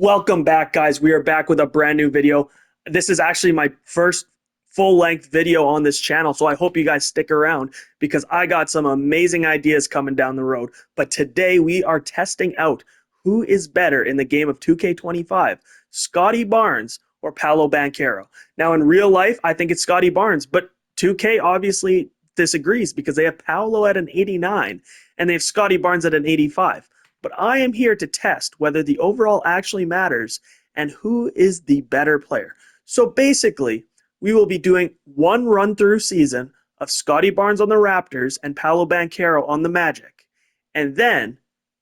Welcome back, guys. We are back with a brand new video. This is actually my first full-length video on this channel, so I hope you guys stick around because I got some amazing ideas coming down the road. But today we are testing out who is better in the game of 2K25, Scottie Barnes or Paolo Banchero. Now, in real life, I think it's Scottie Barnes, but 2K obviously disagrees because they have Paolo at an 89 and they have Scottie Barnes at an 85. But I am here to test whether the overall actually matters and who is the better player. So basically, we will be doing one run-through season of Scottie Barnes on the Raptors and Paolo Banchero on the Magic. And then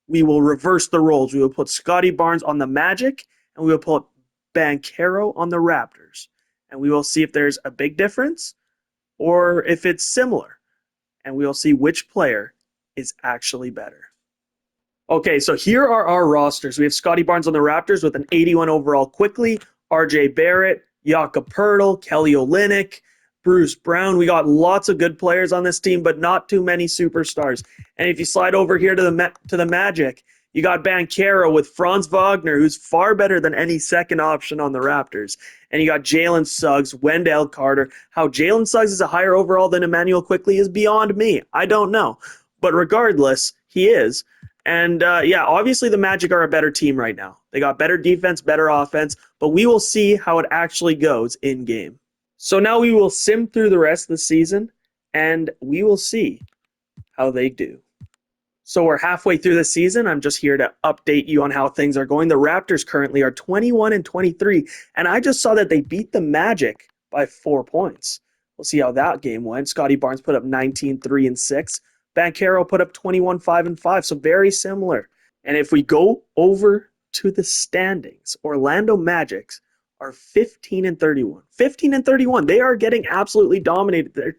we will reverse the roles. We will put Scottie Barnes on the Magic and we will put Banchero on the Raptors. And we will see if there's a big difference or if it's similar. And we will see which player is actually better. Okay, so here are our rosters. We have Scottie Barnes on the Raptors with an 81 overall quickly, RJ Barrett, Jakob Poeltl, Kelly Olynyk, Bruce Brown. We got lots of good players on this team, but not too many superstars. And if you slide over here to the Magic, you got Banchero with Franz Wagner, who's far better than any second option on the Raptors. And you got Jalen Suggs, Wendell Carter. How Jalen Suggs is a higher overall than Emmanuel Quickley is beyond me. I don't know. But regardless, he is. And yeah, obviously the Magic are a better team right now. They got better defense, better offense, but we will see how it actually goes in game. So now we will sim through the rest of the season, and we will see how they do. So we're halfway through the season. I'm just here to update you on how things are going. The Raptors currently are 21-23, and I just saw that they beat the Magic by 4 points. We'll see how that game went. Scottie Barnes put up 19, 3, and 6. Banchero put up 21, 5, and 5, so very similar. And if we go over to the standings, Orlando Magics are 15-31. 15-31. They are getting absolutely dominated.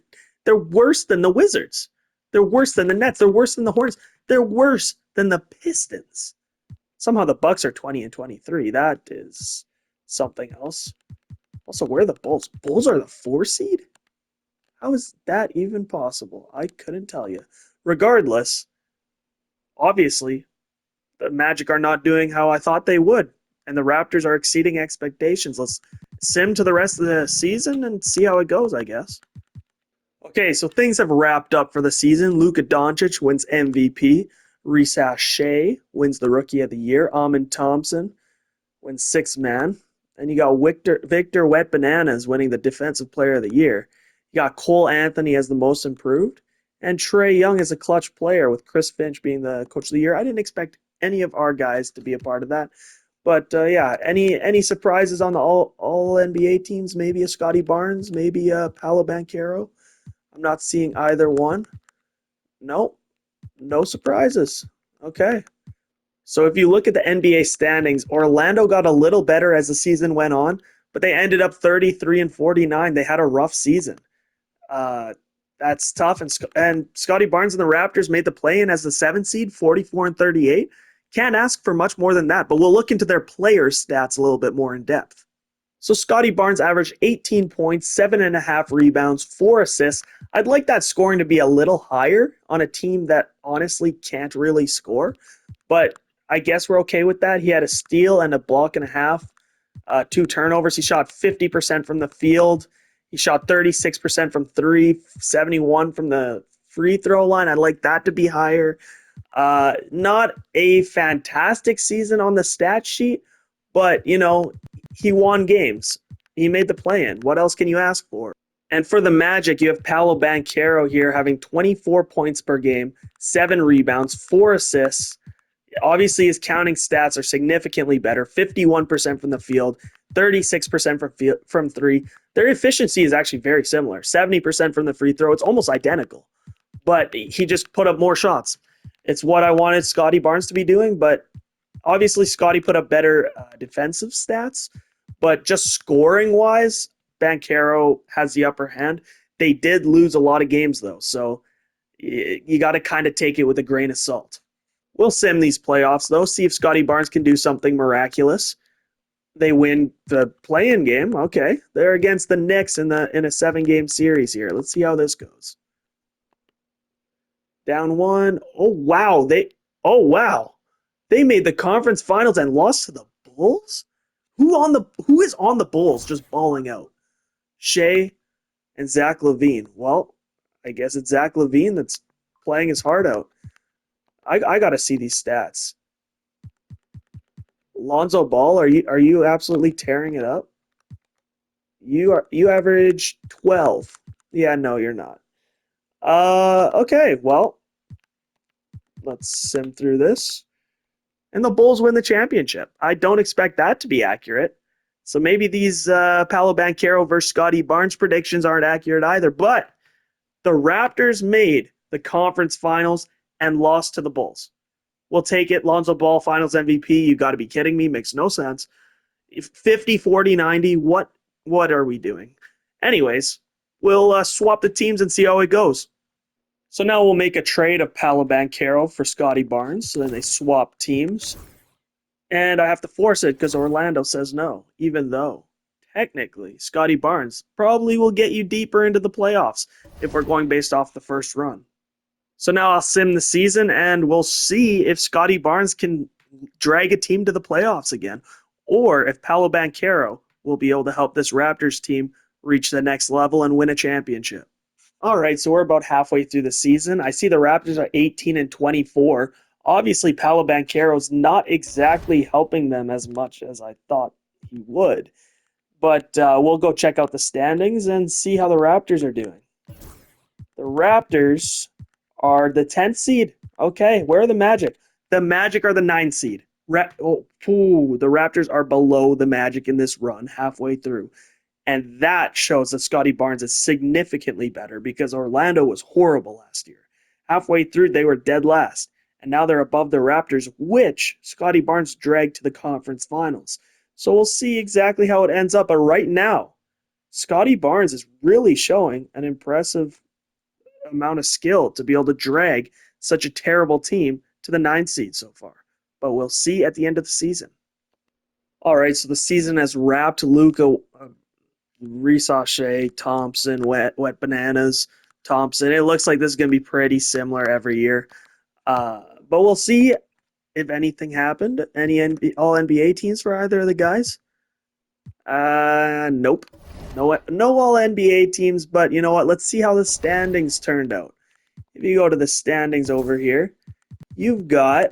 They're worse than the Wizards. They're worse than the Nets. They're worse than the Hornets. They're worse than the Pistons. Somehow the Bucks are 20-23. That is something else. Also, where are the Bulls? Bulls are the 4 seed? How is that even possible? I couldn't tell you. Regardless, obviously, the Magic are not doing how I thought they would, and the Raptors are exceeding expectations. Let's sim to the rest of the season and see how it goes, I guess. Okay, so things have wrapped up for the season. Luka Doncic wins MVP. Risa Shea wins the Rookie of the Year. Amin Thompson wins Sixth Man. And you got Victor Wet Bananas winning the Defensive Player of the Year. You got Cole Anthony as the Most Improved. And Trae Young is a clutch player with Chris Finch being the Coach of the Year. I didn't expect any of our guys to be a part of that. But yeah, any surprises on the all NBA teams? Maybe a Scottie Barnes, maybe a Paolo Banchero. I'm not seeing either one. Nope, no surprises. Okay. So if you look at the NBA standings, Orlando got a little better as the season went on, but they ended up 33-49. They had a rough season. That's tough. And Scottie Barnes and the Raptors made the play-in as the 7th seed, 44-38. Can't ask for much more than that, but we'll look into their player stats a little bit more in depth. So Scottie Barnes averaged 18 points, 7.5 rebounds, 4 assists. I'd like that scoring to be a little higher on a team that honestly can't really score, but I guess we're okay with that. He had a steal and a block and a half, 2 turnovers. He shot 50% from the field. He shot 36% from 3, 71 from the free throw line. I'd like that to be higher. Not a fantastic season on the stat sheet, but, you know, he won games. He made the play-in. What else can you ask for? And for the Magic, you have Paolo Banchero here having 24 points per game, 7 rebounds, 4 assists. Obviously, his counting stats are significantly better. 51% from the field, 36% from 3. Their efficiency is actually very similar. 70% from the free throw. It's almost identical. But he just put up more shots. It's what I wanted Scottie Barnes to be doing, but obviously Scottie put up better defensive stats. But just scoring-wise, Banchero has the upper hand. They did lose a lot of games, though, so you got to kind of take it with a grain of salt. We'll sim these playoffs, though, see if Scottie Barnes can do something miraculous. They win the play-in game. Okay, they're against the Knicks in a 7-game series here. Let's see how this goes. Down 1. Oh wow, they made the conference finals and lost to the Bulls? Who is on the Bulls just balling out? Shea and Zach LaVine. Well, I guess it's Zach LaVine that's playing his heart out. I got to see these stats. Lonzo Ball, are you absolutely tearing it up? You average 12. Yeah, no, you're not. Okay, well, let's sim through this. And the Bulls win the championship. I don't expect that to be accurate. So maybe these Paolo Banchero versus Scottie Barnes predictions aren't accurate either. But the Raptors made the conference finals and lost to the Bulls. We'll take it. Lonzo Ball, finals MVP. You got to be kidding me. Makes no sense. 50, 40, 90. What are we doing? Anyways, we'll swap the teams and see how it goes. So now we'll make a trade of Paolo Banchero for Scottie Barnes. So then they swap teams. And I have to force it because Orlando says no, even though technically Scottie Barnes probably will get you deeper into the playoffs if we're going based off the first run. So now I'll sim the season and we'll see if Scottie Barnes can drag a team to the playoffs again, or if Paolo Banchero will be able to help this Raptors team reach the next level and win a championship. All right, so we're about halfway through the season. I see the Raptors are 18-24. Obviously, Paolo Banchero's not exactly helping them as much as I thought he would. But we'll go check out the standings and see how the Raptors are doing. The Raptors are the 10th seed. Okay, where are the Magic? The Magic are the 9th seed. The Raptors are below the Magic in this run, halfway through. And that shows that Scottie Barnes is significantly better because Orlando was horrible last year. Halfway through, they were dead last. And now they're above the Raptors, which Scottie Barnes dragged to the conference finals. So we'll see exactly how it ends up. But right now, Scottie Barnes is really showing an impressive amount of skill to be able to drag such a terrible team to the 9th seed so far. But we'll see at the end of the season. All right, so the season has wrapped. Luka, Shea, Thompson, wet Bananas, Thompson. It looks like this is going to be pretty similar every year. But we'll see if anything happened. Any all NBA teams for either of the guys? Nope. No all NBA teams, but you know what? Let's see how the standings turned out. If you go to the standings over here, you've got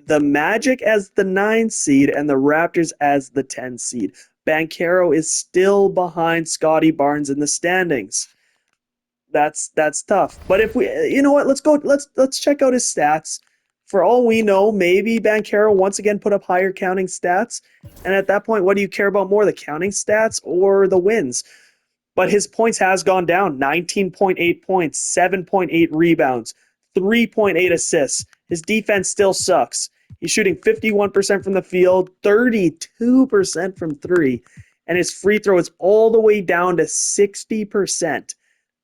the Magic as the 9th seed and the Raptors as the 10th seed. Banchero is still behind Scottie Barnes in the standings. That's tough. But if we, you know what, let's check out his stats. For all we know, maybe Banchero once again put up higher counting stats. And at that point, what do you care about more, the counting stats or the wins? But his points has gone down. 19.8 points, 7.8 rebounds, 3.8 assists. His defense still sucks. He's shooting 51% from the field, 32% from three, and his free throw is all the way down to 60%.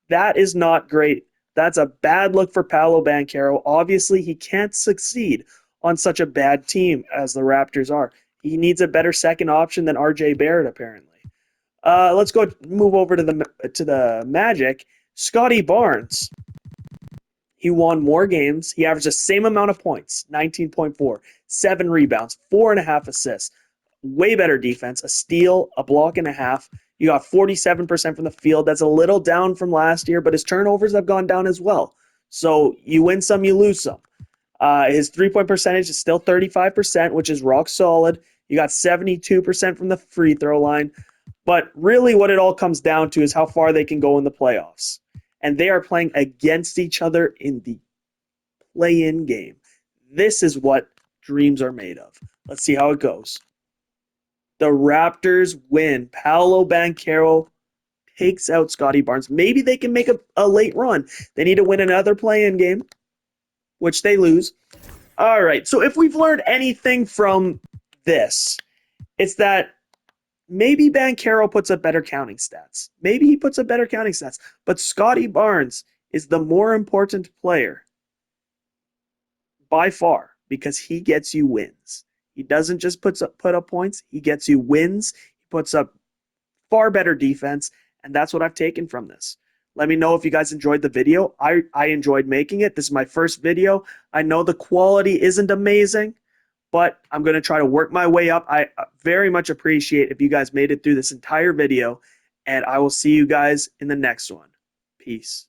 That is not great. That's a bad look for Paolo Banchero. Obviously, he can't succeed on such a bad team as the Raptors are. He needs a better second option than RJ Barrett, apparently. Let's go move over to the Magic. Scottie Barnes. He won more games. He averaged the same amount of points, 19.4, 7 rebounds, 4.5 assists. Way better defense, a steal, a block and a half. You got 47% from the field. That's a little down from last year, but his turnovers have gone down as well. So you win some, you lose some. His three-point percentage is still 35%, which is rock solid. You got 72% from the free throw line. But really what it all comes down to is how far they can go in the playoffs. And they are playing against each other in the play-in game. This is what dreams are made of. Let's see how it goes. The Raptors win. Paolo Banchero takes out Scottie Barnes. Maybe they can make a late run. They need to win another play-in game, which they lose. All right, so if we've learned anything from this, it's that maybe Banchero puts up better counting stats. Maybe he puts up better counting stats. But Scottie Barnes is the more important player by far because he gets you wins. He doesn't just put up points. He gets you wins. He puts up far better defense. And that's what I've taken from this. Let me know if you guys enjoyed the video. I enjoyed making it. This is my first video. I know the quality isn't amazing, but I'm going to try to work my way up. I very much appreciate if you guys made it through this entire video, and I will see you guys in the next one. Peace.